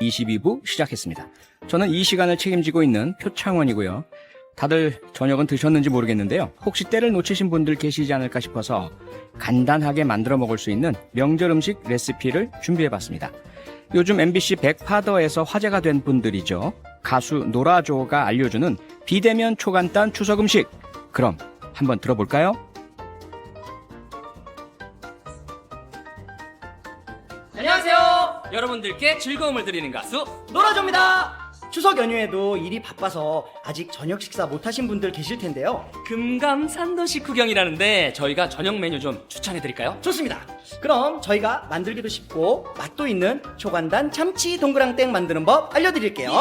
22부 시작했습니다. 저는 이 시간을 책임지고 있는 표창원이고요. 다들 저녁은 드셨는지 모르겠는데요. 혹시 때를 놓치신 분들 계시지 않을까 싶어서 간단하게 만들어 먹을 수 있는 명절 음식 레시피를 준비해봤습니다. 요즘 MBC 백파더에서 화제가 된 분들이죠. 가수 노라조가 알려주는 비대면 초간단 추석 음식. 그럼 한번 들어볼까요? 안녕하세요. 여러분들께 즐거움을 드리는 가수 노라조입니다. 추석 연휴에도 일이 바빠서 아직 저녁 식사 못하신 분들 계실 텐데요. 금감산도 식후경이라는데 저희가 저녁 메뉴 좀 추천해드릴까요? 좋습니다. 그럼 저희가 만들기도 쉽고 맛도 있는 초간단 참치 동그랑땡 만드는 법 알려드릴게요.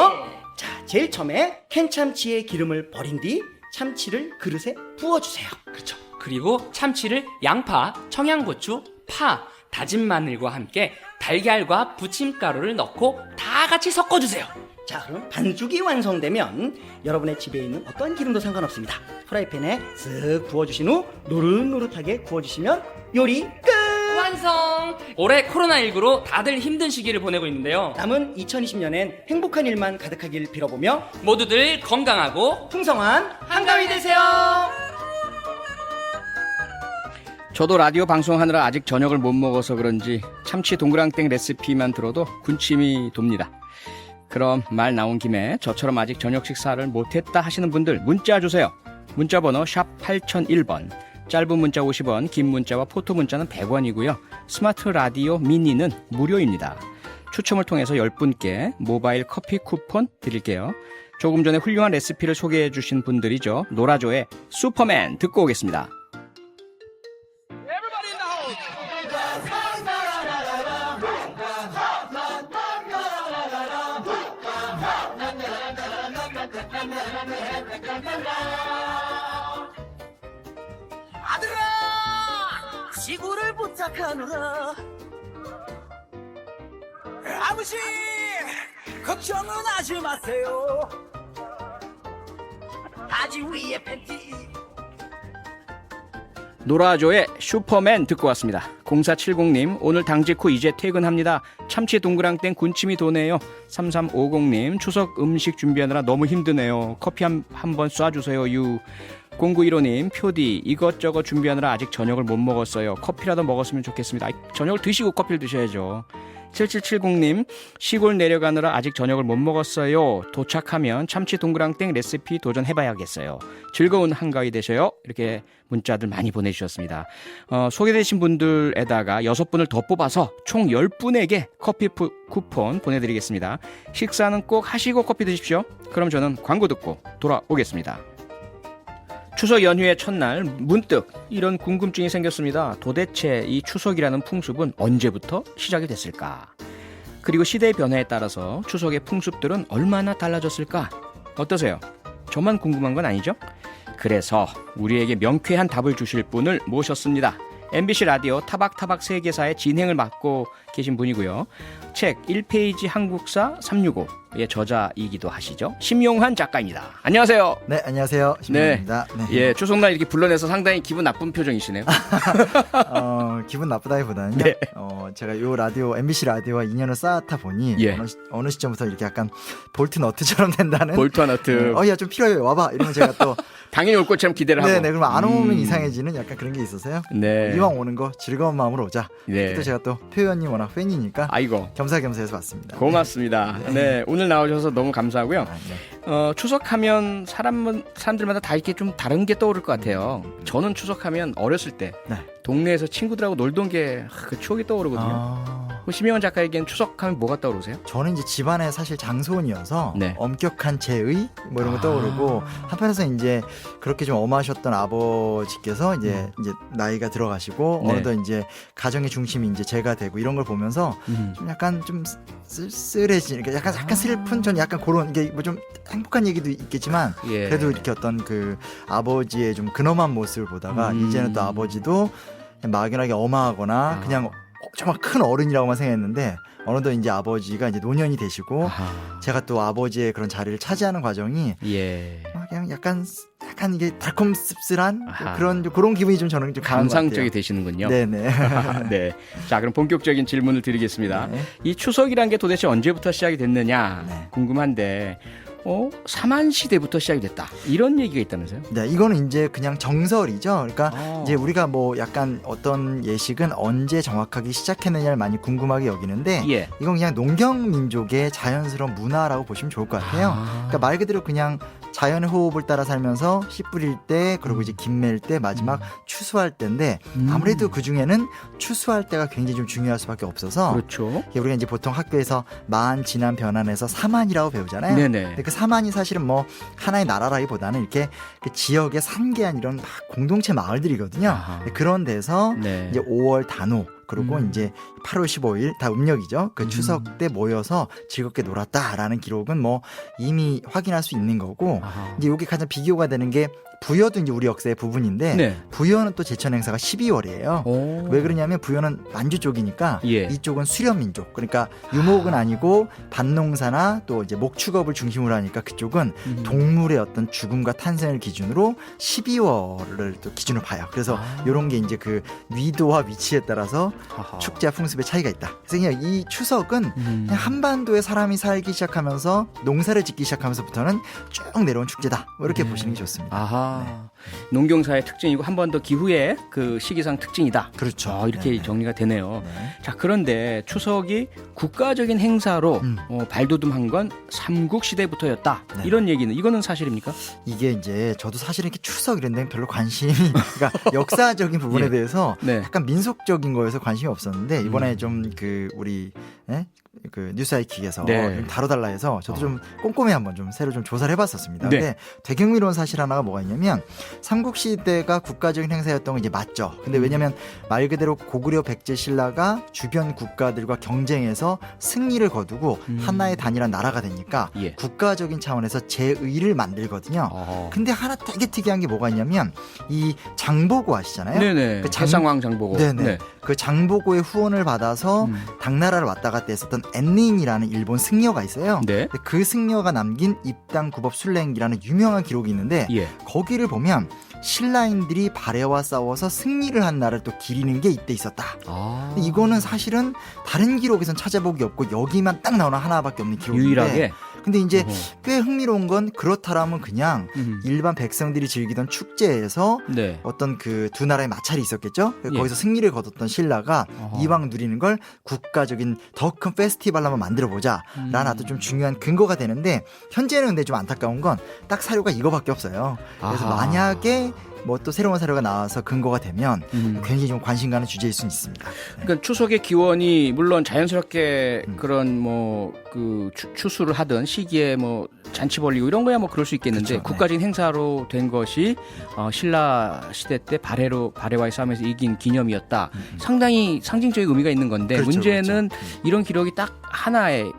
자, 제일 처음에 캔 참치의 기름을 버린 뒤 참치를 그릇에 부어주세요. 그렇죠. 그리고 참치를 양파, 청양고추, 파, 다진 마늘과 함께 달걀과 부침가루를 넣고 다 같이 섞어주세요. 자, 그럼 반죽이 완성되면 여러분의 집에 있는 어떤 기름도 상관없습니다. 프라이팬에 쓱 부어주신 후 노릇노릇하게 구워주시면 요리 끝! 완성! 올해 코로나19로 다들 힘든 시기를 보내고 있는데요. 남은 2020년엔 행복한 일만 가득하길 빌어보며 모두들 건강하고 풍성한 한가위 되세요. 저도 라디오 방송하느라 아직 저녁을 못 먹어서 그런지 참치 동그랑땡 레시피만 들어도 군침이 돕니다. 그럼 말 나온 김에 저처럼 아직 저녁 식사를 못했다 하시는 분들 문자 주세요. 문자 번호 샵 8001번, 짧은 문자 50원, 긴 문자와 포토 문자는 100원이고요. 스마트 라디오 미니는 무료입니다. 추첨을 통해서 10분께 모바일 커피 쿠폰 드릴게요. 조금 전에 훌륭한 레시피를 소개해 주신 분들이죠. 노라조의 슈퍼맨 듣고 오겠습니다. 아들아, 지구를 부탁하노라. 아버지, 걱정은 하지 마세요. 바지 위에 팬티. 노라조의 슈퍼맨 듣고 왔습니다. 0470님, 오늘 당직 후 이제 퇴근합니다. 참치 동그랑땡 군침이 도네요. 3350님, 추석 음식 준비하느라 너무 힘드네요. 커피 한 번 쏴주세요. 유. 0915님, 표디, 이것저것 준비하느라 아직 저녁을 못 먹었어요. 커피라도 먹었으면 좋겠습니다. 저녁을 드시고 커피를 드셔야죠. 7770님, 시골 내려가느라 아직 저녁을 못 먹었어요. 도착하면 참치 동그랑땡 레시피 도전해봐야겠어요. 즐거운 한가위 되셔요. 이렇게 문자들 많이 보내주셨습니다. 소개되신 분들에다가 6분을 더 뽑아서 총 10분에게 커피 쿠폰 보내드리겠습니다. 식사는 꼭 하시고 커피 드십시오. 그럼 저는 광고 듣고 돌아오겠습니다. 추석 연휴의 첫날 문득 이런 궁금증이 생겼습니다. 도대체 이 추석이라는 풍습은 언제부터 시작이 됐을까? 그리고 시대의 변화에 따라서 추석의 풍습들은 얼마나 달라졌을까? 어떠세요? 저만 궁금한 건 아니죠? 그래서 우리에게 명쾌한 답을 주실 분을 모셨습니다. MBC 라디오 타박타박 세계사의 진행을 맡고 계신 분이고요. 책 1페이지 한국사 365의 저자이기도 하시죠. 심용환 작가입니다. 안녕하세요. 네, 안녕하세요. 심용환입니다. 네. 예, 추석날 이렇게 불러내서 상당히 기분 나쁜 표정이시네요. 기분 나쁘다기보다는요. 네. 제가 요 라디오 MBC 라디오와 인연을 쌓았다 보니 예. 어느 시점부터 이렇게 약간 볼트 너트처럼 된다는. 볼트와 너트. 야, 좀 필요해. 와봐. 이러면 제가 또 당연히 올 것처럼 기대를 하고. 네네. 그러면 안 오면 이상해지는 약간 그런 게 있어서요. 네. 이왕 오는 거 즐거운 마음으로 오자. 네. 또 제가 또 표 의원님 워낙 팬이니까 아이고. 겸사겸사해서 왔습니다. 고맙습니다. 네. 오늘 나오셔서 너무 감사하고요. 네. 추석하면 사람들마다 다 이렇게 좀 다른 게 떠오를 것 같아요. 저는 추석하면 어렸을 때 네. 동네에서 친구들하고 놀던 게 그 추억이 떠오르거든요. 심영원 작가에겐 추석하면 뭐가 떠오르세요? 저는 이제 집안에 사실 장손이어서 네. 엄격한 제의 뭐 이런 거 떠오르고 한편에서 이제 그렇게 좀 엄하셨던 아버지께서 이제 나이가 들어가시고 네. 어느덧 이제 가정의 중심이 이제 제가 되고 이런 걸 보면서 좀 약간 좀 쓸쓸해진 약간 슬픈 저는 약간 그런 이게 뭐 좀 행복한 얘기도 있겠지만 예. 그래도 이렇게 어떤 그 아버지의 좀 근엄한 모습을 보다가 이제는 또 아버지도 막연하게 엄하거나 그냥 정말 큰 어른이라고만 생각했는데 어느덧 이제 아버지가 이제 노년이 되시고 제가 또 아버지의 그런 자리를 차지하는 과정이 예. 그냥 약간 약간 이게 달콤 씁쓸한 아하. 그런 기분이 좀 저는 좀 강한 것 감상 같아요. 쪽이 되시는군요. 네네. 네. 자, 그럼 본격적인 질문을 드리겠습니다. 네. 이 추석이란 게 도대체 언제부터 시작이 됐느냐 네. 궁금한데, 사만 시대부터 시작이 됐다. 이런 얘기가 있다면서요? 네, 이거는 이제 그냥 정설이죠. 그러니까 아. 이제 우리가 뭐 약간 어떤 예식은 언제 정확하게 시작했느냐를 많이 궁금하게 여기는데 예. 이건 그냥 농경 민족의 자연스러운 문화라고 보시면 좋을 것 같아요. 그러니까 말 그대로 그냥 자연의 호흡을 따라 살면서 씨 뿌릴 때 그리고 이제 김맬 때 마지막 추수할 때인데 아무래도 그 중에는 추수할 때가 굉장히 좀 중요할 수밖에 없어서 그렇죠. 우리가 이제 보통 학교에서 만 지난 변환해서 사만이라고 배우잖아요. 네네. 근데 그 사만이 사실은 뭐 하나의 나라라기보다는 이렇게 그 지역의 산계한 이런 막 공동체 마을들이거든요. 아하. 그런 데서 네. 이제 5월 단오 그리고 이제 8월 15일 다 음력이죠. 그 추석 때 모여서 즐겁게 놀았다라는 기록은 뭐 이미 확인할 수 있는 거고 아하. 이제 여기 가장 비교가 되는 게 부여도 이제 우리 역사의 부분인데 네. 부여는 또 제천 행사가 12월이에요. 오. 왜 그러냐면 부여는 만주 쪽이니까 예. 이쪽은 수렵민족 그러니까 유목은 아니고 밭농사나 또 이제 목축업을 중심으로 하니까 그쪽은 동물의 어떤 죽음과 탄생을 기준으로 12월을 또 기준으로 봐요. 그래서 이런 게 이제 그 위도와 위치에 따라서 아하. 축제와 풍습의 차이가 있다. 그래서 그냥 이 추석은 그냥 한반도에 사람이 살기 시작하면서 농사를 짓기 시작하면서부터는 쭉 내려온 축제다. 뭐 이렇게 보시는 게 좋습니다. 아하. 농경사의 특징이고 한 번 더 기후의 그 시기상 특징이다. 그렇죠. 이렇게 네네. 정리가 되네요. 네. 자, 그런데 추석이 국가적인 행사로 음. 발돋움한 건 삼국시대부터였다. 네. 이런 얘기는 이거는 사실입니까? 이게 이제 저도 사실 이렇게 추석 이런 데는 별로 관심이 그러니까 역사적인 부분에 예. 대해서 네. 약간 민속적인 거에서 관심이 없었는데 이번에 좀 그 우리 그 뉴스아이킥에서 네. 다뤄달라 해서 저도 좀 꼼꼼히 한번 좀 새로 좀 조사를 해봤었습니다. 네. 근데 되게 흥미로운 사실 하나가 뭐가 있냐면 삼국시대가 국가적인 행사였던 건 이제 맞죠. 근데 왜냐면 말 그대로 고구려 백제 신라가 주변 국가들과 경쟁해서 승리를 거두고 하나의 단일한 나라가 되니까 예. 국가적인 차원에서 제의를 만들거든요. 어. 근데 하나 되게 특이한 게 뭐가 있냐면 이 장보고 아시잖아요. 네네. 그 장상왕 장보고. 네네. 네. 그 장보고의 후원을 받아서 당나라를 왔다 갔다 했었던 앤린이라는 일본 승려가 있어요. 네. 근데 그 승려가 남긴 입당구법 순례기라는 유명한 기록이 있는데 예. 거기를 보면 신라인들이 발해와 싸워서 승리를 한 날을 또 기리는 게 이때 있었다. 아. 근데 이거는 사실은 다른 기록에선 찾아보기 없고 여기만 딱 나오는 하나밖에 없는 기록인데 유일하게. 근데 이제 어허. 꽤 흥미로운 건 그렇다라면 그냥 일반 백성들이 즐기던 축제에서 네. 어떤 그 두 나라의 마찰이 있었겠죠. 예. 거기서 승리를 거뒀던 신라가 어허. 이왕 누리는 걸 국가적인 더 큰 페스티벌로 한번 만들어 보자 라는 아주 좀 중요한 근거가 되는데 현재는 근데 좀 안타까운 건 딱 사료가 이거밖에 없어요. 그래서 아하. 만약에 뭐 또 새로운 사료가 나와서 근거가 되면 음. 굉장히 좀 관심 가는 주제일 수는 있습니다. 네. 그러니까 추석의 기원이 물론 자연스럽게 그런 뭐 그 추수를 하던 시기에 뭐 잔치 벌리고 이런 거야 뭐 그럴 수 있겠는데 그렇죠. 국가적인 행사로 된 것이 신라 시대 때 발해와의 싸움에서 이긴 기념이었다. 상당히 상징적인 의미가 있는 건데 그렇죠, 문제는 그렇죠. 이런 기록이 딱 하나의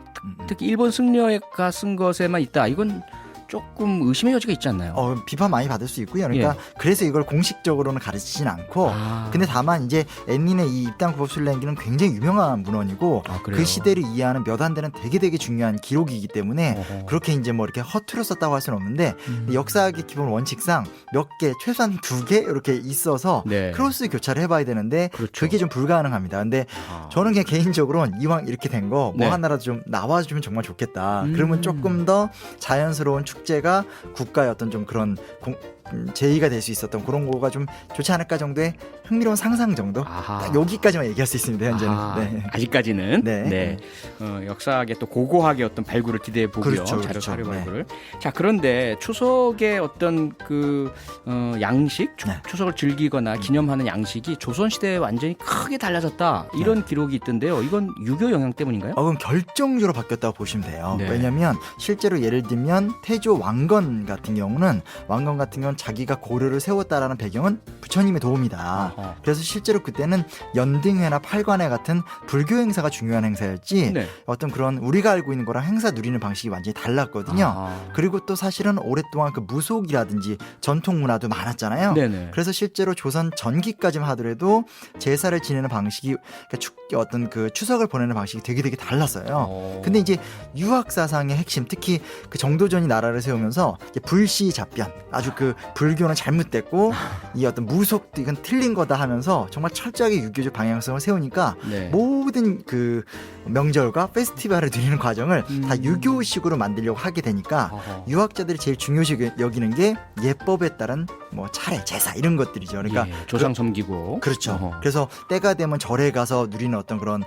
특히 일본 승려가 쓴 것에만 있다. 이건 조금 의심의 여지가 있지 않나요? 비판 많이 받을 수 있고요. 그러니까 그래서 이걸 공식적으로는 가르치진 않고 근데 다만 이제 앤린의 이 입당구법순례기는 굉장히 유명한 문헌이고 그래요? 그 시대를 이해하는 몇 안 되는 되게 중요한 기록이기 때문에 어허. 그렇게 이제 뭐 이렇게 허투루 썼다고 할 수는 없는데 역사학의 기본 원칙상 몇 개 최소한 2개 이렇게 있어서 네. 크로스 교차를 해봐야 되는데 그렇죠. 그게 좀 불가능합니다. 근데 저는 그냥 개인적으로는 이왕 이렇게 된 거 뭐 네. 하나라도 좀 나와주면 정말 좋겠다. 그러면 조금 더 자연스러운 축제가 국가의 어떤 좀 그런 제의가 될 수 있었던 그런 거가 좀 좋지 않을까 정도의 흥미로운 상상 정도. 아하. 딱 여기까지만 얘기할 수 있습니다. 현재는. 아하, 네. 아직까지는 네. 역사학의 또 고고하게 어떤 발굴을 기대해 보고요. 그렇죠, 자료 그렇죠. 사료 발굴을. 자, 그런데 추석의 어떤 그 양식, 네. 추석을 즐기거나 기념하는 양식이 조선 시대에 완전히 크게 달라졌다. 이런 기록이 있던데요. 이건 유교 영향 때문인가요? 그럼 결정적으로 바뀌었다고 보시면 돼요. 네. 왜냐하면 실제로 예를 들면 태조 왕건 같은 경우는 자기가 고려를 세웠다라는 배경은 부처님의 도움이다. 어허. 그래서 실제로 그때는 연등회나 팔관회 같은 불교 행사가 중요한 행사였지 네. 어떤 그런 우리가 알고 있는 거랑 행사 누리는 방식이 완전히 달랐거든요. 아. 그리고 또 사실은 오랫동안 그 무속이라든지 전통 문화도 많았잖아요. 네네. 그래서 실제로 조선 전기까지만 하더라도 제사를 지내는 방식이 그러니까 어떤 그 추석을 보내는 방식이 되게 달랐어요. 근데 이제 유학 사상의 핵심, 특히 그 정도전이 나라를 세우면서 이제 불시 잡변, 아주 그 불교는 잘못됐고 이 어떤 무속도 이건 틀린 거다 하면서 정말 철저하게 유교적 방향성을 세우니까 네. 모든 그 명절과 페스티벌을 누리는 과정을 다 유교식으로 만들려고 하게 되니까 어허. 유학자들이 제일 중요시 여기는 게 예법에 따른 뭐 차례, 제사 이런 것들이죠. 그러니까 예, 조상 섬기고. 그렇죠. 어허. 그래서 때가 되면 절에 가서 누리는 어떤 그런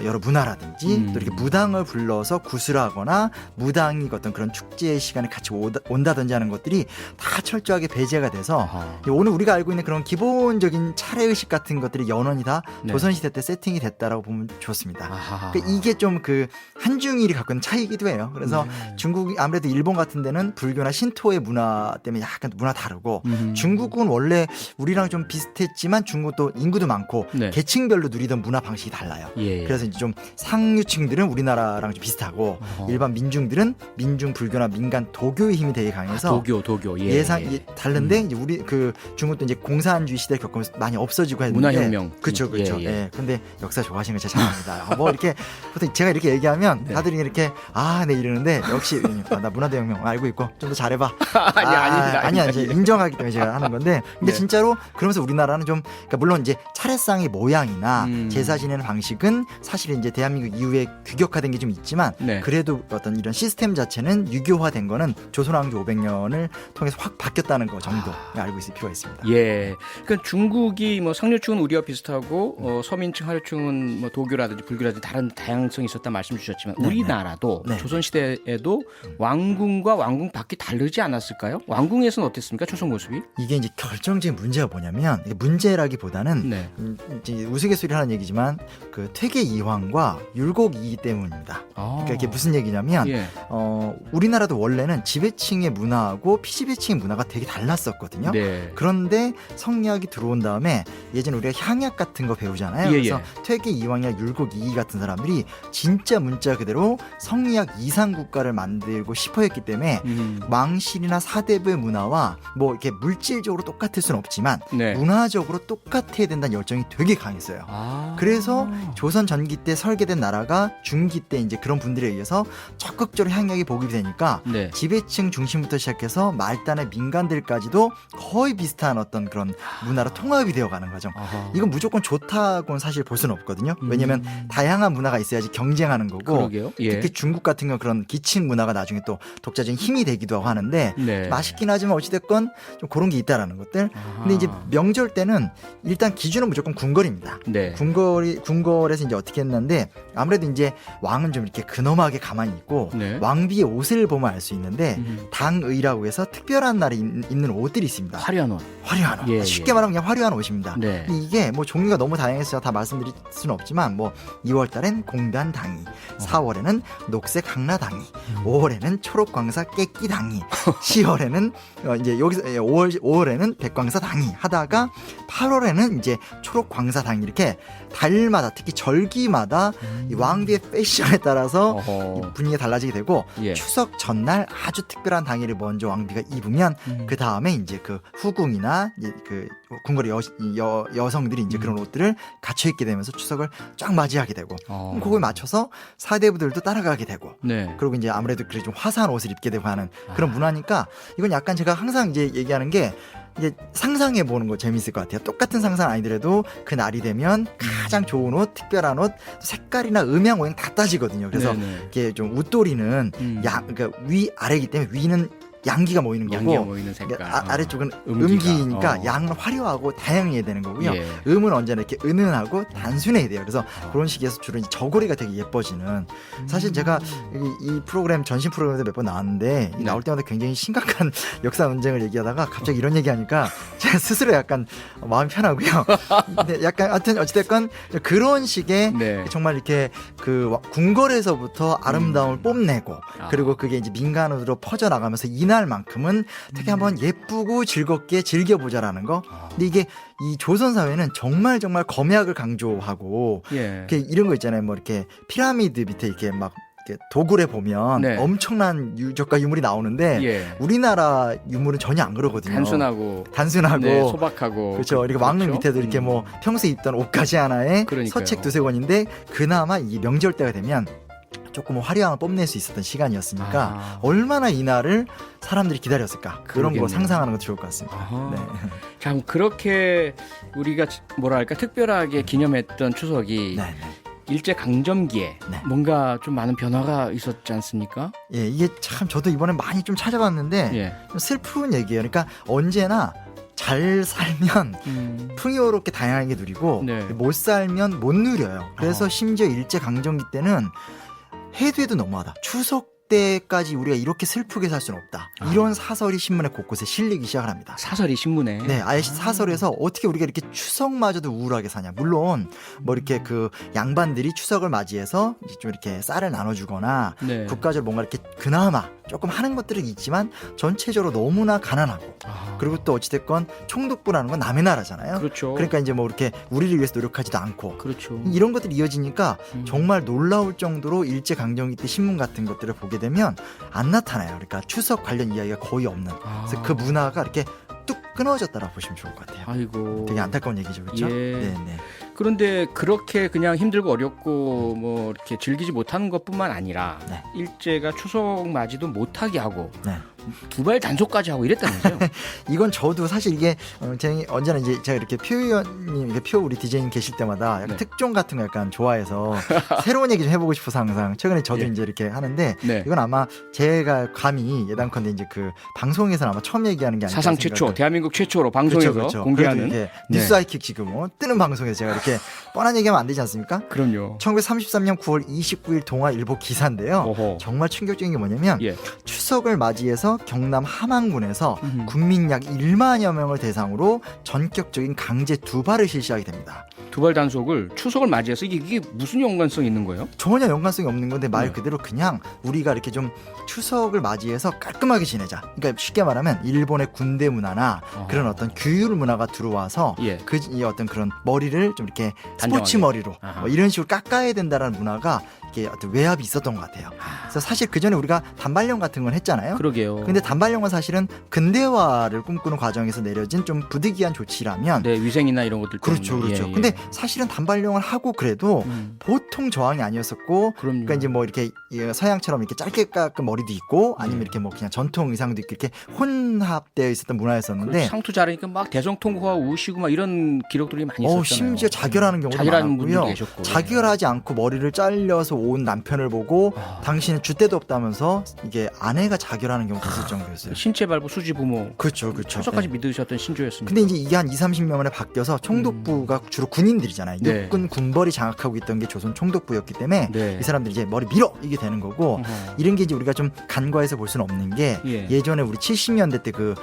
여러 문화라든지 또 이렇게 무당을 불러서 구슬하거나 무당이 어떤 그런 축제의 시간에 같이 온다든지 하는 것들이 다 철저하게 배제가 돼서 어허. 오늘 우리가 알고 있는 그런 기본적인 차례의식 같은 것들이 연원이 다 네. 조선시대 때 세팅이 됐다라고 보면 좋습니다. 아하. 그러니까 이게 좀 그 한중일이 갖고 있는 차이기도 해요. 그래서 네. 중국이 아무래도 일본 같은 데는 불교나 신토의 문화 때문에 약간 문화 다르고 중국은 원래 우리랑 좀 비슷했지만 중국도 인구도 많고 네. 계층별로 누리던 문화 방식이 달라요. 예. 그래서 이제 좀 상류층들은 우리나라랑 좀 비슷하고 어허. 일반 민중들은 민중 불교나 민간 도교의 힘이 되게 강해서 도교. 예. 예상 다른데 이제 우리 그 중국도 이제 공산주의 시대 겪으면서 많이 없어지고 했는데 문화혁명. 그렇죠. 예. 예. 근데 역사 좋아하시는 거 제가 잘합니다. 뭐 이렇게 보통 제가 이렇게 얘기하면 네. 다들 이렇게 네 이러는데 역시 나 문화대혁명 알고 있고 좀 더 잘해봐. 아닙니다. 아니야 이제 인정하기 때문에 제가 하는 건데 근데 네. 진짜로 그러면서 우리나라는 좀 그러니까 물론 이제 차례상의 모양이나 음. 제사 지내는 방식은 사실 이제 대한민국 이후에 규격화된 게 좀 있지만 네. 그래도 어떤 이런 시스템 자체는 유교화된 거는 조선왕조 500년을 통해서 확 바뀌었다는 거 정도 알고 있을 필요가 있습니다. 예. 그러니까 중국이 뭐 상류층은 우리와 비슷하고 서민층, 하류층은 뭐 도교라든지 불교라든지 다른 다양성이 있었다 말씀 주셨지만 네, 우리나라도 네. 조선 시대에도 왕궁과 왕궁 밖이 다르지 않았을까요? 왕궁에서는 어땠습니까? 초성 모습이? 이게 이제 결정적인 문제가 뭐냐면 이게 문제라기보다는 네. 이제 우스갯소리를 하는 얘기지만 그 퇴계 이황과 율곡 이기 때문입니다. 아. 그러니까 이게 무슨 얘기냐면 예. 우리나라도 원래는 지배층의 문화하고 피지배층의 문화가 되게 달랐었거든요. 네. 그런데 성리학이 들어온 다음에 예전에 우리가 향약 같은 거 배우잖아요. 예, 그래서 퇴계 이황이나 율곡 이이 같은 사람들이 진짜 문자 그대로 성리학 이상 국가를 만들고 싶어했기 때문에 왕실이나 사대부의 문화와 뭐 이렇게 물질적으로 똑같을 수는 없지만 네. 문화적으로 똑같아야 된다는 열정이 되게 강했어요. 아. 그래서 조선 전기 때 설계된 나라가 중기 때 이제 그런 분들에 의해서 적극적으로 향약이 보급이 되니까 네. 지배층 중심부터 시작해서 말단의 민간들까지도 거의 비슷한 어떤 그런 문화로 통합이 되어가는 거죠. 아하. 이건 무조건 좋다고는 사실 볼 수는 없거든요. 왜냐하면 다양한 문화가 있어야지 경쟁하는 거고 그러게요. 예. 특히 중국 같은 경우 그런 기층 문화가 나중에 또 독자적인 힘이 되기도 하고 하는데 네. 맛있긴 하지만 어찌됐건 좀 그런 게 있다라는 것들. 아하. 근데 이제 명절 때는 일단 기준은 무조건 군걸입니다. 네. 궁궐에서 이제 어떻게 했는데 아무래도 이제 왕은 좀 이렇게 근엄하게 가만히 있고 네. 왕비의 옷을 보면 알 수 있는데 음. 당의라고 해서 특별한 날에 입는 옷들이 있습니다. 화려한 옷. 화려한 옷. 예, 쉽게 예. 말하면 그냥 화려한 옷입니다. 네. 근데 이게 뭐 종류가 너무 다양해서 제가 다 말씀드릴 수는 없지만 뭐 2월 달엔 공단 당이, 4월에는 녹색 항라당이, 5월에는 초록 광사 깨끼 당이, 10월에는 이제 여기서 5월에는 백광사 당이 하다가 8월에는 이제 초록 광사 당이 이렇게 달마다 특히 절기마다 이 왕비의 패션에 따라서 어허. 이 분위기가 달라지게 되고 예. 추석 전날 아주 특별한 당일을 먼저 왕비가 입으면 그 다음에 이제 그 후궁이나 이제 그 궁궐의 여성들이 이제 그런 옷들을 갖춰 입게 되면서 추석을 쫙 맞이하게 되고 그럼 그거에 맞춰서 사대부들도 따라가게 되고 네. 그리고 이제 아무래도 그래 좀 화사한 옷을 입게 되고 하는 그런 문화니까 이건 약간 제가 항상 이제 얘기하는 게 이제 상상해 보는 거 재밌을 것 같아요. 똑같은 상상 아니더라도 그 날이 되면 가장 좋은 옷, 특별한 옷, 색깔이나 음향 오행 다 따지거든요. 그래서 네네. 이게 좀 웃돌이는 그러니까 위 아래이기 때문에 위는 양기가 모이는 거고 양기가 모이는 색깔. 아래쪽은 음기가. 음기니까 양은 화려하고 다양해야 되는 거고요. 예. 음은 언제나 이렇게 은은하고 단순해야 돼요. 그래서 그런 식에서 주로 이제 저고리가 되게 예뻐지는. 사실 제가 이 프로그램 전신 프로그램에도 몇 번 나왔는데 이 나올 때마다 굉장히 심각한 역사 논쟁을 얘기하다가 갑자기 이런 얘기하니까 제가 스스로 약간 마음이 편하고요. 근데 약간 하여튼 어찌됐건 그런 식의 네. 정말 이렇게 그 궁궐에서부터 아름다움을 뽐내고 아. 그리고 그게 이제 민간으로 퍼져나가면서 이 이날만큼은 되게 한번 예쁘고 즐겁게 즐겨보자라는 거. 근데 이게 이 조선 사회는 정말 검약을 강조하고 예. 이렇게 이런 거 있잖아요. 뭐 이렇게 피라미드 밑에 이렇게 막 이렇게 도굴에 보면 네. 엄청난 유적과 유물이 나오는데 예. 우리나라 유물은 전혀 안 그러거든요. 단순하고 단순하고 소박하고 그렇죠. 이렇게 왕릉 그렇죠? 밑에도 이렇게 뭐 평소에 입던 옷가지 하나에 그러니까요. 서책 두세 권인데 그나마 이 명절 때가 되면 조금 화려함을 뽐낼 수 있었던 시간이었으니까 아. 얼마나 이날을 사람들이 기다렸을까 그런 거 그러겠네요. 상상하는 것도 좋을 것 같습니다. 아하. 네. 참 그렇게 우리가 뭐랄까 특별하게 기념했던 추석이 네, 네. 일제 강점기에 네. 뭔가 좀 많은 변화가 있었지 않습니까? 예, 이게 참 저도 이번에 많이 좀 찾아봤는데 예. 좀 슬픈 얘기예요. 그러니까 언제나 잘 살면 풍요롭게 다양하게 누리고 네. 못 살면 못 누려요. 그래서 아. 심지어 일제 강점기 때는 해도 너무하다. 추석 때까지 우리가 이렇게 슬프게 살 수는 없다. 이런 사설이 신문에 곳곳에 실리기 시작을 합니다. 사설이 신문에. 네, 아예 사설에서 어떻게 우리가 이렇게 추석마저도 우울하게 사냐. 물론 뭐 이렇게 그 양반들이 추석을 맞이해서 이제 좀 이렇게 쌀을 나눠주거나 네. 국가적으로 뭔가 이렇게 그나마 조금 하는 것들은 있지만 전체적으로 너무나 가난하고 아. 그리고 또 어찌됐건 총독부라는 건 남의 나라잖아요. 그렇죠. 그러니까 이제 뭐 이렇게 우리를 위해서 노력하지도 않고 그렇죠. 이런 것들이 이어지니까 음. 정말 놀라울 정도로 일제 강점기 때 신문 같은 것들을 보게 되면 안 나타나요. 그러니까 추석 관련 이야기가 거의 없는. 그래서 그 문화가 이렇게 뚝 끊어졌다라고 보시면 좋을 것 같아요. 아이고. 되게 안타까운 얘기죠, 그렇죠? 예. 네. 그런데 그렇게 그냥 힘들고 어렵고 뭐 이렇게 즐기지 못하는 것뿐만 아니라 네. 일제가 추석 맞이도 못하게 하고 네. 두발 단속까지 하고 이랬다면서요? 이건 저도 사실 이게 제가 언제나 이제 제가 이렇게 표현님, 이렇게 표 우리 디제이님 계실 때마다 약간 네. 특종 같은 거 약간 좋아해서 새로운 얘기 좀 해보고 싶어서 항상 최근에 저도 예. 이제 이렇게 하는데 네. 이건 아마 제가 감히 예단컨대 이제 그 방송에서는 아마 처음 얘기하는 게 아닐까 사상 최초, 생각을- 대한민국 최초로 방송에서 그렇죠. 공개하는. 그래도 이렇게 네. 뉴스 아이킥 지금 뜨는 방송에서 제가 이렇게 뻔한 얘기하면 안 되지 않습니까? 그럼요. 1933년 9월 29일 동아일보 기사인데요. 어허. 정말 충격적인 게 뭐냐면 예. 추석을 맞이해서 경남 함안군에서 음흠. 국민 약 1만여 명을 대상으로 전격적인 강제 두발을 실시하게 됩니다. 두발 단속을 추석을 맞이해서 이게 무슨 연관성이 있는 거예요? 전혀 연관성이 없는 건데 말 네. 그대로 그냥 우리가 이렇게 좀 추석을 맞이해서 깔끔하게 지내자. 그러니까 쉽게 말하면 일본의 군대 문화나 어허. 그런 어떤 규율 문화가 들어와서 예. 그 이 어떤 그런 머리를 좀 이렇게 단정하게. 스포츠 머리로 아하. 뭐 이런 식으로 깎아야 된다라는 문화가 이게 어떤 외압이 있었던 것 같아요. 그래서 사실 그 전에 우리가 단발령 같은 건 했잖아요. 그러게요. 근데 단발령은 사실은 근대화를 꿈꾸는 과정에서 내려진 좀 부득이한 조치라면 네, 위생이나 이런 것들 때문에. 그렇죠, 그렇죠. 예, 예. 근데 사실은 단발령을 하고 그래도 보통 저항이 아니었었고, 그럼요. 그러니까 이제 뭐 이렇게 서양처럼 이렇게 짧게 깎은 머리도 있고, 아니면 이렇게 뭐 그냥 전통 의상도 있고 이렇게 혼합되어 있었던 문화였었는데, 그렇죠. 상투 자르니까 막 대성통곡하고 우시고 막 이런 기록들이 많이 있었잖아요. 심지어 자결하는 경우도 자결하는 분들도 많았고요. 계셨고. 자결하지 않고 머리를 잘려서 온 남편을 보고 아. 당신은 줏대도 없다면서 이게 아내가 자결하는 경우도 있을 정도였어요. 신체 발부 수지 부모. 그렇죠, 그렇죠. 추석까지 네. 믿으셨던 신조였습니다. 근데 이제 이게 한 2, 30년 만에 바뀌어서 총독부가 주로 군인들이잖아요. 네. 육군 군벌이 장악하고 있던 게 조선 총독부였기 때문에 네. 이 사람들이 이제 머리 밀어 이게 되는 거고 어허. 이런 게 이제 우리가 좀 간과해서 볼 수는 없는 게 예. 예전에 우리 70년대 때 그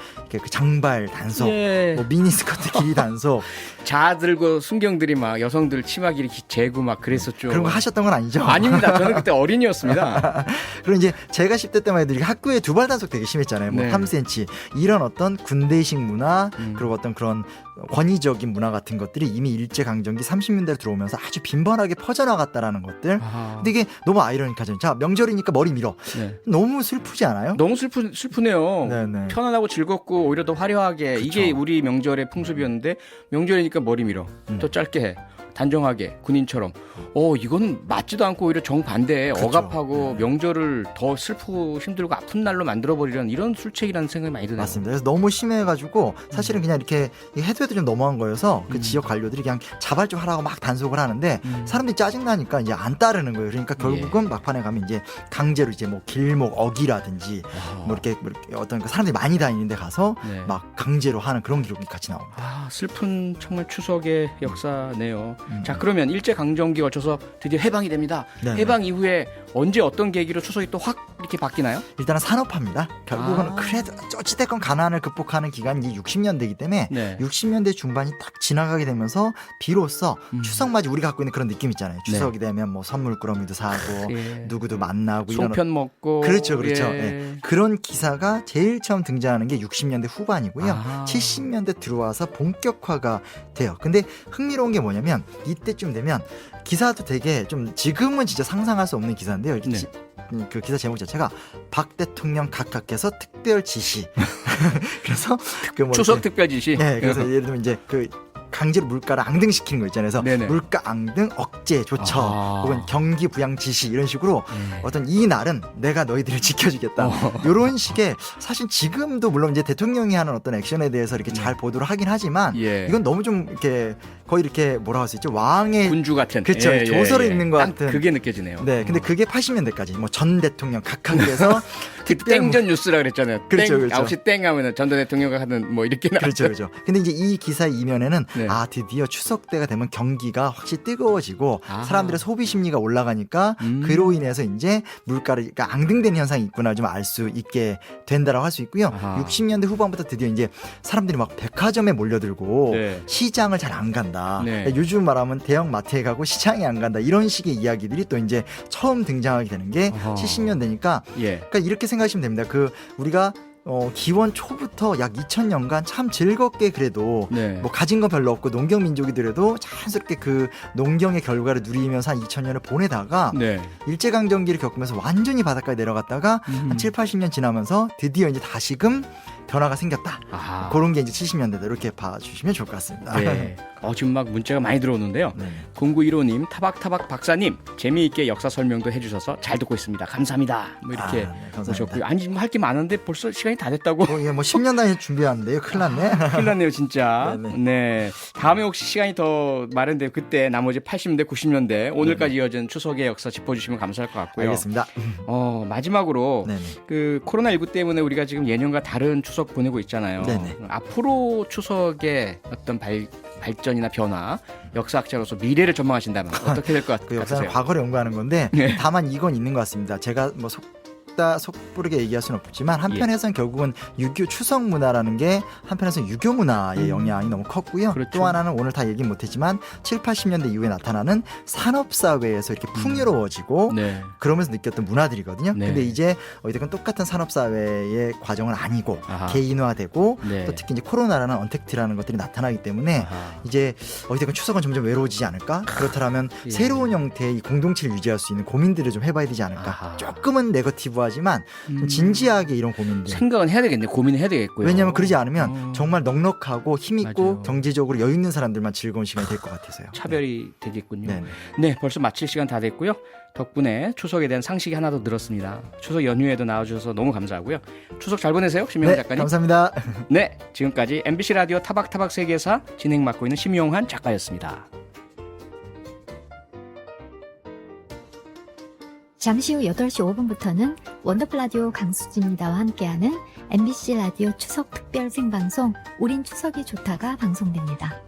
장발 단속, 예. 뭐 미니스커트 길이 단속 자 들고 순경들이 막 여성들 치마 길이 재고 막 그랬었죠. 그런 거 하셨던 건 아니죠? 아닙니다. 저는 그때 어린이였습니다. 그리고 이제 제가 10대 때만 해도 이렇게 학교에 두발 단속 되게 심했잖아요. 뭐 네. 3cm 이런 어떤 군대식 문화 음. 그리고 어떤 그런 권위적인 문화 같은 것들이 이미 일제 강점기 30년대로 들어오면서 아주 빈번하게 퍼져나갔다라는 것들. 아, 근데 이게 너무 아이러니하죠. 자, 명절이니까 머리 밀어. 네. 너무 슬프지 않아요? 너무 슬프네요. 네네. 편안하고 즐겁고 오히려 더 화려하게 그쵸. 이게 우리 명절의 풍습이었는데 명절이니까 머리 밀어 더 짧게 해 단정하게 군인처럼 이건 맞지도 않고 오히려 정반대에 그쵸. 억압하고 네. 명절을 더 슬프고 힘들고 아픈 날로 만들어버리려는 이런 술책이라는 생각이 많이 드네요. 맞습니다. 그래서 너무 심해가지고 사실은 그냥 이렇게 해도 좀 너무한 거여서 그 지역 관료들이 그냥 자발적 하라고 막 단속을 하는데 사람들이 짜증나니까 이제 안 따르는 거예요. 그러니까 결국은 막판에 가면 이제 강제로 이제 뭐 길목 어기라든지 뭐 이렇게 어떤 그 사람들이 많이 다니는데 가서 네. 막 강제로 하는 그런 기록이 같이 나옵니다. 슬픈 정말 추석의 역사네요. 자, 그러면 일제강점기 거쳐서 드디어 해방이 됩니다. 네네. 해방 이후에 언제 어떤 계기로 추석이 또 확 이렇게 바뀌나요? 일단은 산업화입니다. 결국은 아. 그래도 어찌됐건 가난을 극복하는 기간이 이제 60년대이기 때문에 네. 60년대 중반이 딱 지나가게 되면서 비로소 추석맞이 우리가 갖고 있는 그런 느낌 있잖아요. 추석이 되면 뭐 선물 꾸러미도 사고 예. 누구도 만나고 이런 송편 먹고. 그렇죠, 그렇죠. 예. 예. 그런 기사가 제일 처음 등장하는 게 60년대 후반이고요. 아. 70년대 들어와서 본격화가 돼요. 근데 흥미로운 게 뭐냐면 이때쯤 되면 기사도 되게 좀 지금은 진짜 상상할 수 없는 기사인데요. 이렇게 네. 그 기사 제목 자체가 박 대통령 각하께서 특별 지시. 그래서 그 뭐 추석 이렇게- 특별 지시. 네, 그래서 예를 들면 이제 그 강제로 물가를 앙등시키는 거 있잖아요. 그래서 네네. 물가 앙등 억제 조처 아. 혹은 경기 부양 지시 이런 식으로 네. 어떤 이 날은 내가 너희들을 지켜주겠다. 이런 식의 사실 지금도 물론 이제 대통령이 하는 어떤 액션에 대해서 이렇게 잘 보도를 하긴 하지만 예. 이건 너무 좀 이렇게 거의 이렇게 뭐라고 할 수 있죠? 왕의 군주 같은. 그쵸, 조설에 있는 것 딱 같은. 그게 느껴지네요. 네, 근데 그게 80년대까지 뭐 전 대통령 각하께서 그 땡전 뉴스라 그랬잖아요. 그렇죠, 땡, 그렇죠. 9시 땡 하면은 전 대통령가 하는 뭐 이렇게 그렇죠, 그렇죠. 근데 이제 이 기사 이면에는 네. 아 드디어 추석 때가 되면 경기가 확실히 뜨거워지고 아. 사람들의 소비 심리가 올라가니까 그로 인해서 이제 물가를 그러니까 앙등되는 현상이 있구나 좀 알 수 있게 된다라고 할 수 있고요. 아하. 60년대 후반부터 드디어 이제 사람들이 막 백화점에 몰려들고 네. 시장을 잘 안 간다. 네. 그러니까 요즘 말하면 대형 마트에 가고 시장에 안 간다. 이런 식의 이야기들이 또 이제 처음 등장하게 되는 게 아하. 70년대니까 예. 그러니까 이렇게 생각하시면 됩니다. 그 우리가 기원 초부터 약 2000년간 참 즐겁게 그래도 네. 뭐 가진 건 별로 없고 농경 민족이더라도 자연스럽게 그 농경의 결과를 누리면서 한 2000년을 보내다가 네. 일제강점기를 겪으면서 완전히 바닷가에 내려갔다가 한 7, 80년 지나면서 드디어 이제 다시금 변화가 생겼다. 아하. 그런 게 이제 70년대다. 이렇게 봐주시면 좋을 것 같습니다. 네. 지금 막 문자가 많이 들어오는데요. 네. 0915님, 타박타박 박사님, 재미있게 역사 설명도 해주셔서 잘 듣고 있습니다. 감사합니다. 뭐 이렇게 네, 감사합니다. 오셨고요. 아니, 뭐 할 게 많은데 벌써 시간이 다 됐다고. 예, 뭐 10년 단위 준비하는데요. 큰일 났네. 큰일 났네요, 진짜. 네네. 네. 다음에 혹시 시간이 더 마련되면 그때 나머지 80년대, 90년대, 오늘까지 이어진 추석의 역사 짚어주시면 감사할 것 같고요. 알겠습니다. 마지막으로 네네. 그 코로나19 때문에 우리가 지금 예년과 다른 추석 보내고 있잖아요. 네네. 앞으로 추석의 어떤 발전이나 변화, 역사학자로서 미래를 전망하신다면 어떻게 될 것 그 같으세요? 역사는 과거를 연구하는 건데 네. 다만 이건 있는 것 같습니다. 제가 뭐 속부르게 얘기할 수는 없지만 한편에서는 결국은 6.25 추석 문화라는 게 한편에서는 유교 문화의 영향이 너무 컸고요. 그렇죠. 또 하나는 오늘 다 얘기 못했지만 7, 80년대 이후에 나타나는 산업사회에서 이렇게 풍요로워지고 네. 그러면서 느꼈던 문화들이거든요. 네. 근데 이제 어쨌든 똑같은 산업사회의 과정은 아니고 아하. 개인화되고 네. 또 특히 이제 코로나라는 언택트라는 것들이 나타나기 때문에 아하. 이제 어쨌든 추석은 점점 외로워지지 않을까? 그렇다면 예. 새로운 형태의 이 공동체를 유지할 수 있는 고민들을 좀 해봐야 되지 않을까? 아하. 조금은 네거티브하지만 좀 진지하게 이런 고민들. 생각은 해야 되겠네. 고민을 해야 되겠고요. 왜냐하면 그러지 않으면 정말 넉넉하고 힘있고 맞아요. 경제적으로 여유 있는 사람들만 즐거운 시간이 될 것 같아서요. 차별이 되겠군요. 네. 네, 벌써 마칠 시간 다 됐고요. 덕분에 추석에 대한 상식이 하나 더 늘었습니다. 추석 연휴에도 나와주셔서 너무 감사하고요. 추석 잘 보내세요, 심영환 네, 작가님. 감사합니다. 네, 지금까지 MBC 라디오 타박타박 세계사 진행 맡고 있는 심용환 작가였습니다. 잠시 후 8시 5분부터는 원더풀 라디오 강수지입니다와 함께하는 MBC 라디오 추석 특별 생방송 우린 추석이 좋다가 방송됩니다.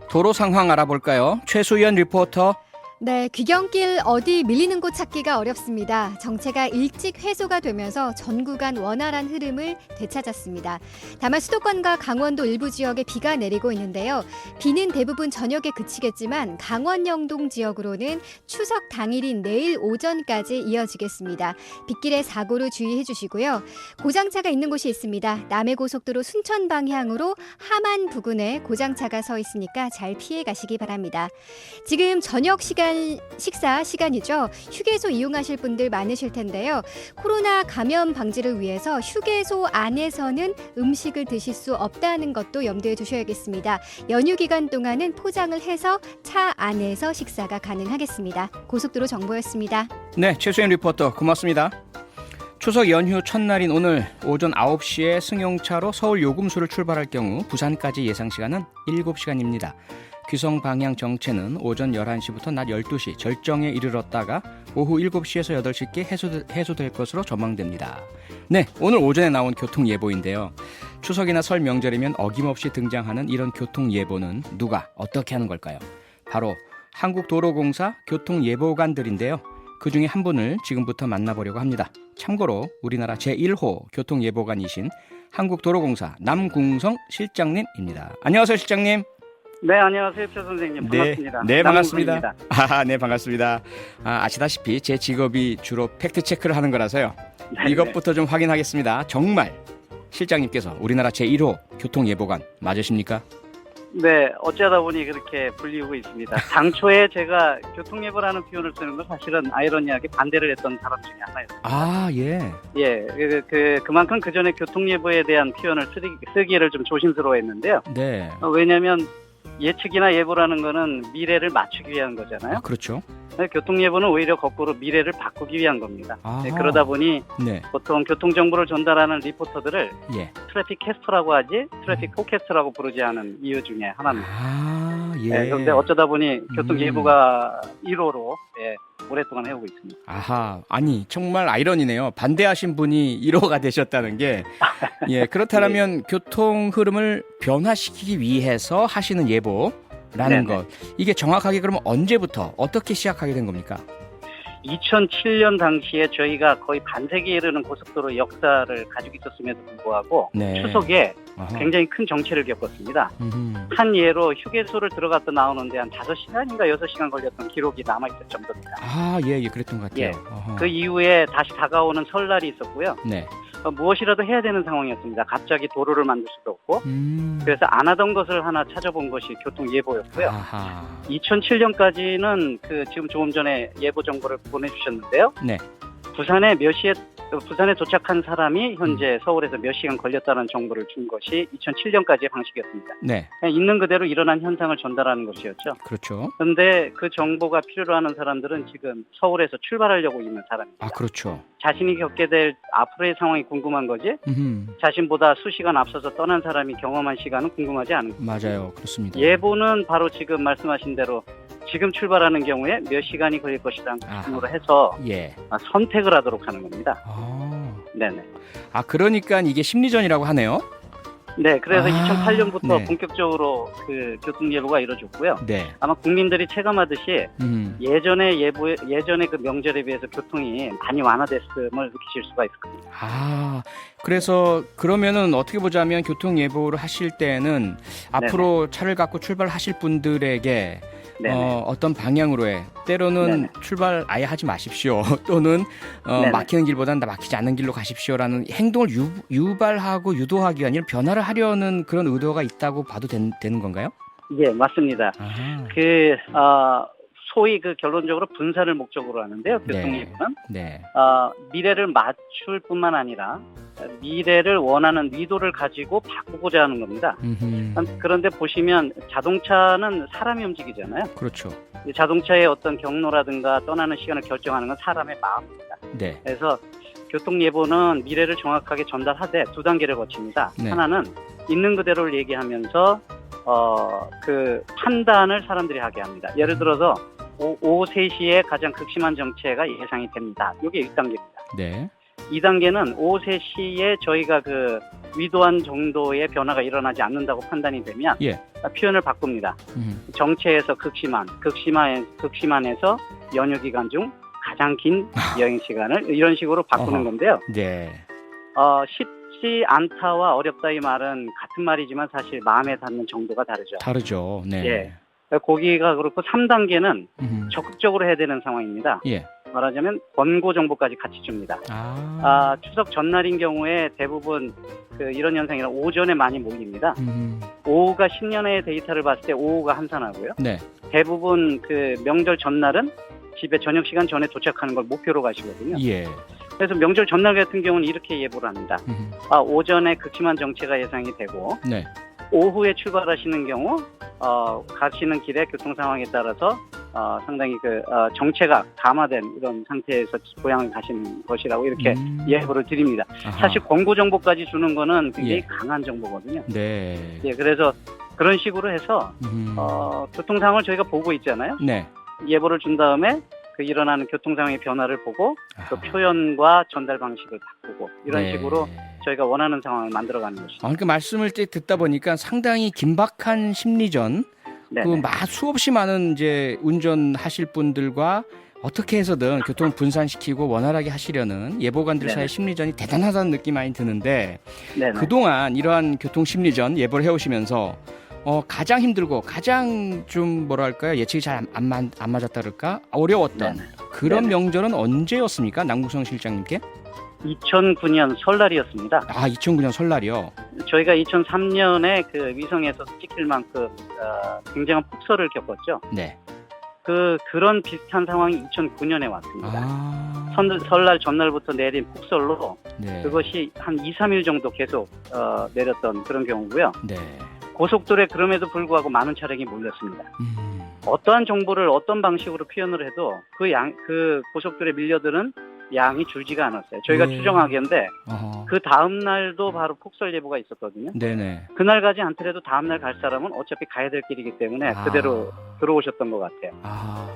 도로 상황 알아볼까요? 최수연 리포터. 네, 귀경길 어디 밀리는 곳 찾기가 어렵습니다. 정체가 일찍 해소가 되면서 전 구간 원활한 흐름을 되찾았습니다. 다만 수도권과 강원도 일부 지역에 비가 내리고 있는데요. 비는 대부분 저녁에 그치겠지만 강원 영동 지역으로는 추석 당일인 내일 오전까지 이어지겠습니다. 빗길에 사고로 주의해 주시고요. 고장차가 있는 곳이 있습니다. 남해고속도로 순천 방향으로 함안 부근에 고장차가 서 있으니까 잘 피해 가시기 바랍니다. 지금 저녁 식사 시간이죠. 휴게소 이용하실 분들 많으실 텐데요. 코로나 감염 방지를 위해서 휴게소 안에서는 음식을 드실 수 없다는 것도 염두에 두셔야겠습니다. 연휴 기간 동안은 포장을 해서 차 안에서 식사가 가능하겠습니다. 고속도로 정보였습니다. 네, 최수연 리포터 고맙습니다. 추석 연휴 첫날인 오늘 오전 9시에 승용차로 서울 요금소를 출발할 경우 부산까지 예상 시간은 7시간입니다. 귀성 방향 정체는 오전 11시부터 낮 12시 절정에 이르렀다가 오후 7시에서 8시께 해소될 것으로 전망됩니다. 네, 오늘 오전에 나온 교통 예보인데요. 추석이나 설 명절이면 어김없이 등장하는 이런 교통 예보는 누가 어떻게 하는 걸까요? 바로 한국도로공사 교통예보관들인데요. 그 중에 한 분을 지금부터 만나보려고 합니다. 참고로 우리나라 제1호 교통예보관이신 한국도로공사 남궁성 실장님입니다. 안녕하세요, 실장님. 네, 안녕하세요, 표 선생님. 반갑습니다. 네, 반갑습니다. 남궁성입니다. 네, 반갑습니다. 아시다시피 제 직업이 주로 팩트 체크를 하는 거라서요. 네, 이것부터 좀 확인하겠습니다. 정말 실장님께서 우리나라 제1호 교통예보관 맞으십니까? 네, 어쩌다 보니 그렇게 불리우고 있습니다. 당초에 제가 교통예보라는 표현을 쓰는 건 사실은 아이러니하게 반대를 했던 사람 중에 하나였어요. 아, 예. 예, 그만큼 그 전에 교통예보에 대한 표현을 쓰기를 좀 조심스러워했는데요. 네. 왜냐하면 예측이나 예보라는 거는 미래를 맞추기 위한 거잖아요. 그렇죠. 교통예보는 오히려 거꾸로 미래를 바꾸기 위한 겁니다. 아하. 네, 그러다 보니 네. 보통 교통정보를 전달하는 리포터들을 예. 트래픽 캐스터라고 하지 트래픽 포캐스터라고 부르지 않은 이유 중에 하나입니다. 아, 예. 네, 그런데 어쩌다 보니 교통예보가 1호로 오랫동안 해오고 있습니다. 아하, 아니 정말 아이러니네요. 반대하신 분이 1호가 되셨다는 게 예, 그렇다면 교통 흐름을 변화시키기 위해서 하시는 예보라는 네네. 것 이게 정확하게 그러면 언제부터 어떻게 시작하게 된 겁니까? 2007년 당시에 저희가 거의 반세기에 이르는 고속도로 역사를 가지고 있었음에도 불구하고 네. 추석에 아하. 굉장히 큰 정체를 겪었습니다. 음흠. 한 예로 휴게소를 들어갔다 나오는데 한 5시간인가 6시간 걸렸던 기록이 남아있을 정도입니다. 아, 예, 예, 그랬던 것 같아요. 예. 어허. 그 이후에 다시 다가오는 설날이 있었고요. 네. 무엇이라도 해야 되는 상황이었습니다. 갑자기 도로를 만들 수도 없고 그래서 안 하던 것을 하나 찾아본 것이 교통예보였고요. 아하. 2007년까지는 지금 조금 전에 예보 정보를 보내주셨는데요. 네. 부산에 도착한 사람이 현재 서울에서 몇 시간 걸렸다는 정보를 준 것이 2007년까지의 방식이었습니다. 네. 그냥 있는 그대로 일어난 현상을 전달하는 것이었죠. 그렇죠. 그런데 그 정보가 필요로 하는 사람들은 지금 서울에서 출발하려고 있는 사람입니다. 아, 그렇죠. 자신이 겪게 될 앞으로의 상황이 궁금한 거지 음흠. 자신보다 수시간 앞서서 떠난 사람이 경험한 시간은 궁금하지 않은 거죠. 맞아요. 그렇습니다. 예보는 바로 지금 말씀하신 대로 지금 출발하는 경우에 몇 시간이 걸릴 것이라는 기준으로 해서 예. 선택을 하도록 하는 겁니다. 아. 네네. 아, 그러니까 이게 심리전이라고 하네요. 네, 그래서 2008년부터 네. 본격적으로 교통예보가 이루어졌고요. 네. 아마 국민들이 체감하듯이 예전의 그 명절에 비해서 교통이 많이 완화됐음을 느끼실 수가 있을 겁니다. 아, 그래서 그러면은 어떻게 보자면 교통 예보를 하실 때는 앞으로 차를 갖고 출발하실 분들에게 네네. 어떤 방향으로의 때로는 네네. 출발 아예 하지 마십시오. 또는 네네. 막히는 길보다는 막히지 않는 길로 가십시오라는 행동을 유발하고 유도하기 아니라 변화를 하려는 그런 의도가 있다고 봐도 되는 건가요? 예, 맞습니다. 아하. 소위 결론적으로 분산을 목적으로 하는데요. 교통예보는 네. 미래를 맞출 뿐만 아니라 미래를 원하는 의도를 가지고 바꾸고자 하는 겁니다. 그런데 보시면 자동차는 사람이 움직이잖아요. 그렇죠. 이 자동차의 어떤 경로라든가 떠나는 시간을 결정하는 건 사람의 마음입니다. 네. 그래서 교통예보는 미래를 정확하게 전달하되 두 단계를 거칩니다. 네. 하나는 있는 그대로를 얘기하면서 판단을 사람들이 하게 합니다. 예를 들어서 오후 3시에 가장 극심한 정체가 예상이 됩니다. 이게 1단계입니다. 네. 2단계는 오후 3시에 저희가 위도한 정도의 변화가 일어나지 않는다고 판단이 되면 예. 표현을 바꿉니다. 정체에서 극심한에서 연휴 기간 중 가장 긴 여행 시간을 이런 식으로 바꾸는 건데요. 네. 쉽지 않다와 어렵다 이 말은 같은 말이지만 사실 마음에 닿는 정도가 다르죠. 다르죠. 네. 예. 거기가 그렇고 3단계는 적극적으로 해야 되는 상황입니다. 예. 말하자면 권고 정보까지 같이 줍니다. 추석 전날인 경우에 대부분 이런 현상이라 오전에 많이 몰립니다. 오후가 10년의 데이터를 봤을 때 오후가 한산하고요. 네. 대부분 명절 전날은 집에 저녁 시간 전에 도착하는 걸 목표로 가시거든요. 예. 그래서 명절 전날 같은 경우는 이렇게 예보를 합니다. 오전에 극심한 정체가 예상이 되고 네. 오후에 출발하시는 경우 가시는 길의 교통 상황에 따라서 상당히 정체가 감화된 이런 상태에서 고향을 가시는 것이라고 이렇게 예보를 드립니다. 아하. 사실 권고 정보까지 주는 거는 굉장히 예. 강한 정보거든요. 네. 예, 그래서 그런 식으로 해서 교통 상황을 저희가 보고 있잖아요. 네. 예보를 준 다음에 일어나는 교통 상황의 변화를 보고 아하. 표현과 전달 방식을 바꾸고 이런 네. 식으로 저희가 원하는 상황을 만들어가는 것이죠. 그러니까 말씀을 듣다 보니까 상당히 긴박한 심리전, 네네. 수없이 많은 이제 운전하실 분들과 어떻게 해서든 교통을 분산시키고 원활하게 하시려는 예보관들 사이의 심리전이 대단하다는 느낌이 많이 드는데 네네. 그동안 이러한 교통 심리전 예보를 해오시면서 가장 힘들고 가장 좀 뭐랄까요 예측이 잘 안 맞았다 그럴까 어려웠던 네네. 그런 네네. 명절은 언제였습니까? 남궁성 실장님께? 2009년 설날이었습니다. 2009년 설날이요. 저희가 2003년에 그 위성에서 찍힐 만큼 굉장한 폭설을 겪었죠. 네. 그런 비슷한 상황이 2009년에 왔습니다. 설날 전날부터 내린 폭설로 네. 그것이 한 2, 3일 정도 계속 내렸던 그런 경우고요. 네. 고속도로에 그럼에도 불구하고 많은 차량이 몰렸습니다. 어떠한 정보를 어떤 방식으로 표현을 해도 그 고속도로에 밀려드는 양이 줄지가 않았어요. 저희가 네. 추정하기인데 어허. 그 다음 날도 바로 폭설 예보가 있었거든요. 네네. 그날 가지 않더라도 다음 날 갈 사람은 어차피 가야 될 길이기 때문에 그대로 들어오셨던 것 같아요.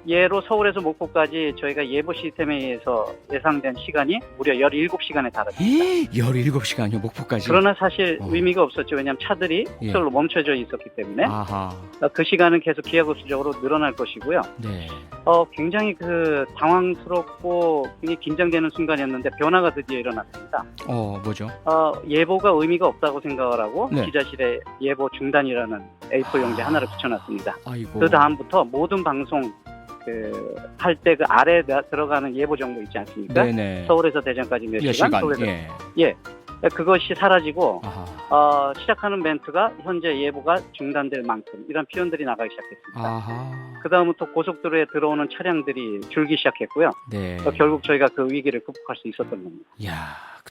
예로 서울에서 목포까지 저희가 예보 시스템에 의해서 예상된 시간이 무려 17시간에 달합니다. 17시간이요, 목포까지. 그러나 사실 의미가 없었죠. 왜냐하면 차들이 예. 폭설로 멈춰져 있었기 때문에 아하. 그 시간은 계속 기하급수적으로 늘어날 것이고요. 네. 굉장히 당황스럽고 굉장히 긴장되는 순간이었는데 변화가 드디어 일어났습니다. 뭐죠? 예보가 의미가 없다고 생각을 하고 네. 기자실에 예보 중단이라는 A4 용지 하나를 붙여놨습니다. 아이고. 그 다음부터 모든 방송 할 때 그 아래에 들어가는 예보 정보 있지 않습니까? 네네. 서울에서 대전까지 몇 시간? 서울에서 예. 그것이 사라지고 아하. 시작하는 멘트가 현재 예보가 중단될 만큼 이런 표현들이 나가기 시작했습니다. 아하. 그 다음부터 고속도로에 들어오는 차량들이 줄기 시작했고요. 네. 결국 저희가 그 위기를 극복할 수 있었던 겁니다. 이야,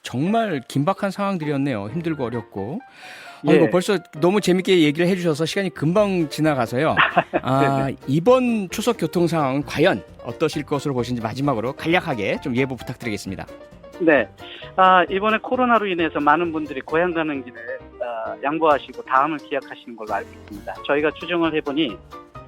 정말 긴박한 상황들이었네요. 힘들고 어렵고. 예. 아이고, 벌써 너무 재밌게 얘기를 해주셔서 시간이 금방 지나가서요. 이번 추석 교통 상황은 과연 어떠실 것으로 보시는지 마지막으로 간략하게 좀 예보 부탁드리겠습니다. 네. 이번에 코로나로 인해서 많은 분들이 고향 가는 길에 양보하시고 다음을 기약하시는 걸로 알고 있습니다. 저희가 추정을 해보니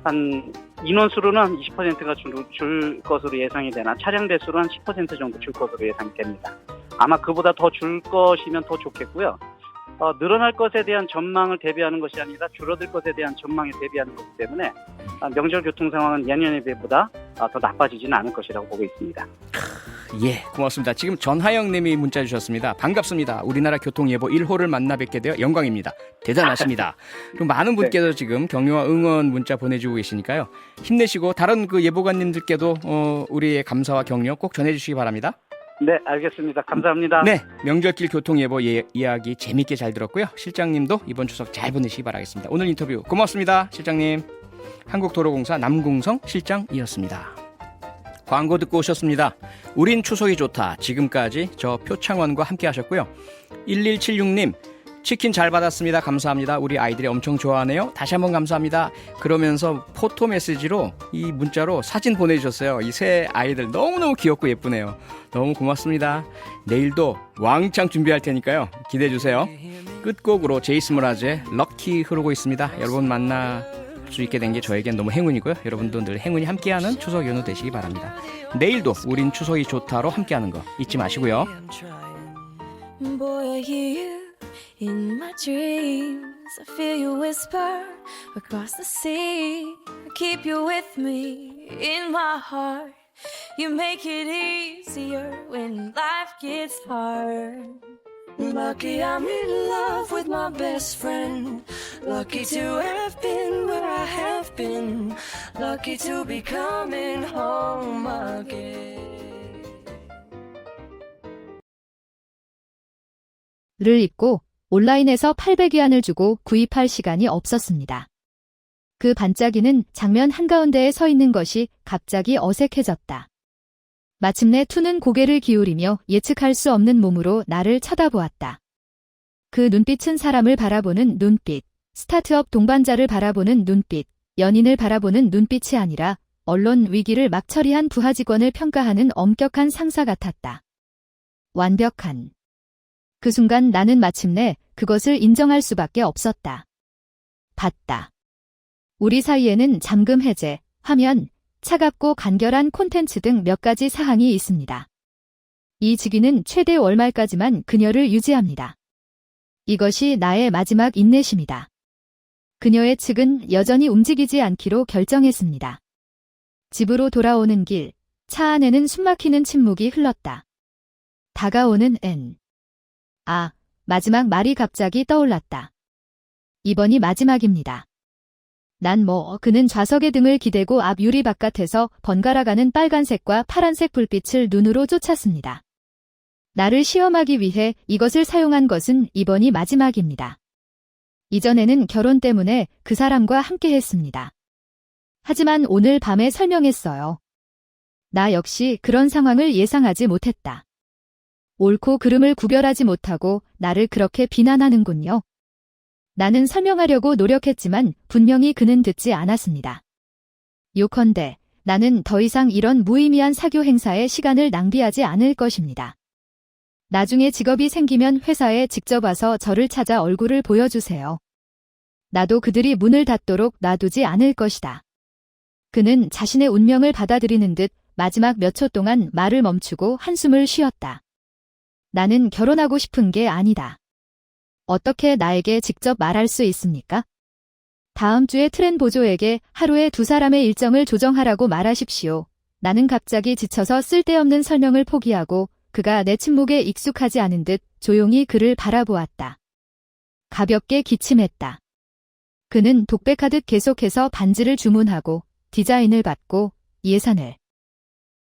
한 인원수로는 한 20%가 줄 것으로 예상이 되나 차량 대수로 한 10% 정도 줄 것으로 예상이 됩니다. 아마 그보다 더 줄 것이면 더 좋겠고요. 늘어날 것에 대한 전망을 대비하는 것이 아니라 줄어들 것에 대한 전망에 대비하는 것이기 때문에 명절 교통 상황은 예년에 비해보다 더 나빠지지는 않을 것이라고 보고 있습니다. 예, 고맙습니다. 지금 전하영 님이 문자 주셨습니다. 반갑습니다. 우리나라 교통예보 1호를 만나 뵙게 되어 영광입니다. 대단하십니다. 그리고 많은 분께서 지금 격려와 응원 문자 보내주고 계시니까요. 힘내시고 다른 그 예보관님들께도 우리의 감사와 격려 꼭 전해주시기 바랍니다. 네, 알겠습니다. 감사합니다. 네, 명절길 교통예보 이야기 재밌게 잘 들었고요. 실장님도 이번 추석 잘 보내시기 바라겠습니다. 오늘 인터뷰 고맙습니다. 실장님. 한국도로공사 남궁성 실장이었습니다. 광고 듣고 오셨습니다. 우린 추석이 좋다. 지금까지 저 표창원과 함께 하셨고요. 1176님 치킨 잘 받았습니다. 감사합니다. 우리 아이들이 엄청 좋아하네요. 다시 한번 감사합니다. 그러면서 포토 메시지로 이 문자로 사진 보내주셨어요. 이 새 아이들 너무너무 귀엽고 예쁘네요. 너무 고맙습니다. 내일도 왕창 준비할 테니까요. 기대해주세요. 끝곡으로 제이스 모라즈의 럭키 흐르고 있습니다. 여러분 만나 수 있게 된 게 저에겐 너무 행운이고요. 여러분도 늘 행운이 함께하는 추석 연휴 되시기 바랍니다. 내일도 우린 추석이 좋다로 함께하는 거 잊지 마시고요. Boy, I hear you in my dreams. I feel you whisper across the sea. I keep you with me in my heart. You make it easier when life gets hard. Lucky I'm in love with my best friend. Lucky to have been where I have been. Lucky to be coming home again. 를 입고 온라인에서 800위안을 주고 구입할 시간이 없었습니다. 그 반짝이는 장면 한가운데에 서 있는 것이 갑자기 어색해졌다. 마침내 투는 고개를 기울이며 예측할 수 없는 몸으로 나를 쳐다보았다. 그 눈빛은 사람을 바라보는 눈빛, 스타트업 동반자를 바라보는 눈빛, 연인을 바라보는 눈빛이 아니라 언론 위기를 막 처리한 부하 직원을 평가하는 엄격한 상사 같았다. 완벽한. 그 순간 나는 마침내 그것을 인정할 수밖에 없었다. 봤다. 우리 사이에는 잠금 해제, 화면, 차갑고 간결한 콘텐츠 등 몇 가지 사항이 있습니다. 이 직위는 최대 월말까지만 그녀를 유지합니다. 이것이 나의 마지막 인내심이다. 그녀의 측은 여전히 움직이지 않기로 결정했습니다. 집으로 돌아오는 길, 차 안에는 숨막히는 침묵이 흘렀다. 다가오는 N. 마지막 말이 갑자기 떠올랐다. 이번이 마지막입니다. 그는 좌석의 등을 기대고 앞 유리 바깥에서 번갈아가는 빨간색과 파란색 불빛을 눈으로 쫓았습니다. 나를 시험하기 위해 이것을 사용한 것은 이번이 마지막입니다. 이전에는 결혼 때문에 그 사람과 함께 했습니다. 하지만 오늘 밤에 설명했어요. 나 역시 그런 상황을 예상하지 못했다. 옳고 그름을 구별하지 못하고 나를 그렇게 비난하는군요. 나는 설명하려고 노력했지만 분명히 그는 듣지 않았습니다. 요컨대 나는 더 이상 이런 무의미한 사교 행사에 시간을 낭비하지 않을 것입니다. 나중에 직업이 생기면 회사에 직접 와서 저를 찾아 얼굴을 보여주세요. 나도 그들이 문을 닫도록 놔두지 않을 것이다. 그는 자신의 운명을 받아들이는 듯 마지막 몇 초 동안 말을 멈추고 한숨을 쉬었다. 나는 결혼하고 싶은 게 아니다. 어떻게 나에게 직접 말할 수 있습니까? 다음 주에 트렌 보조에게 하루에 2사람의 일정을 조정하라고 말하십시오. 나는 갑자기 지쳐서 쓸데없는 설명을 포기하고 그가 내 침묵에 익숙하지 않은 듯 조용히 그를 바라보았다. 가볍게 기침했다. 그는 독백하듯 계속해서 반지를 주문하고 디자인을 받고 예산을